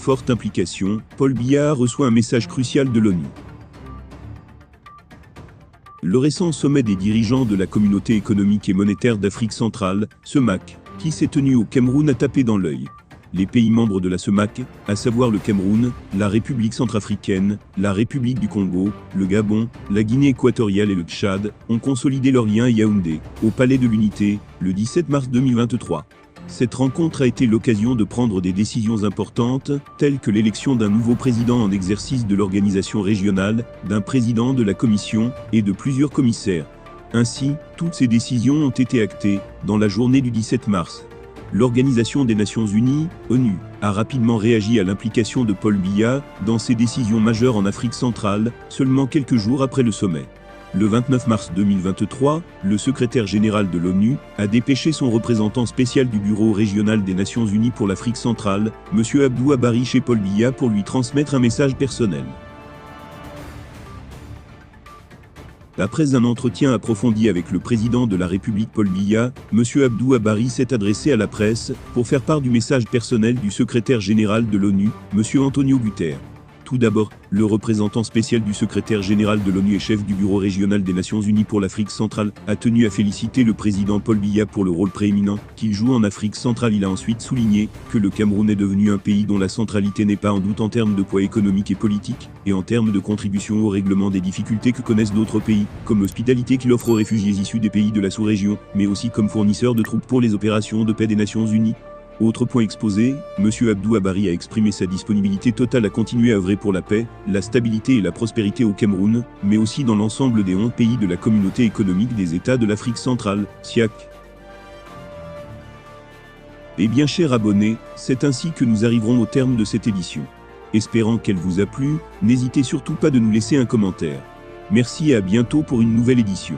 forte implication, Paul Biya reçoit un message crucial de l'ONU. Le récent sommet des dirigeants de la Communauté économique et monétaire d'Afrique centrale, CEMAC, qui s'est tenu au Cameroun a tapé dans l'œil. Les pays membres de la CEMAC, à savoir le Cameroun, la République centrafricaine, la République du Congo, le Gabon, la Guinée équatoriale et le Tchad, ont consolidé leurs liens à Yaoundé, au Palais de l'Unité, le 17 mars 2023. Cette rencontre a été l'occasion de prendre des décisions importantes, telles que l'élection d'un nouveau président en exercice de l'organisation régionale, d'un président de la Commission et de plusieurs commissaires. Ainsi, toutes ces décisions ont été actées dans la journée du 17 mars. L'Organisation des Nations Unies, ONU, a rapidement réagi à l'implication de Paul Biya dans ces décisions majeures en Afrique centrale, seulement quelques jours après le sommet. Le 29 mars 2023, le secrétaire général de l'ONU a dépêché son représentant spécial du Bureau régional des Nations Unies pour l'Afrique centrale, M. Abdou Abari, chez Paul Biya pour lui transmettre un message personnel. Après un entretien approfondi avec le président de la République Paul Biya, M. Abdou Abari s'est adressé à la presse pour faire part du message personnel du secrétaire général de l'ONU, M. Antonio Guterres. Tout d'abord, le représentant spécial du secrétaire général de l'ONU et chef du Bureau régional des Nations Unies pour l'Afrique centrale a tenu à féliciter le président Paul Biya pour le rôle prééminent qu'il joue en Afrique centrale. Il a ensuite souligné que le Cameroun est devenu un pays dont la centralité n'est pas en doute en termes de poids économique et politique, et en termes de contribution au règlement des difficultés que connaissent d'autres pays, comme l'hospitalité qu'il offre aux réfugiés issus des pays de la sous-région, mais aussi comme fournisseur de troupes pour les opérations de paix des Nations Unies. Autre point exposé, M. Abdou Abari a exprimé sa disponibilité totale à continuer à œuvrer pour la paix, la stabilité et la prospérité au Cameroun, mais aussi dans l'ensemble des 11 pays de la Communauté économique des États de l'Afrique centrale, CIAC. Eh bien chers abonnés, c'est ainsi que nous arriverons au terme de cette édition. Espérant qu'elle vous a plu, n'hésitez surtout pas de nous laisser un commentaire. Merci et à bientôt pour une nouvelle édition.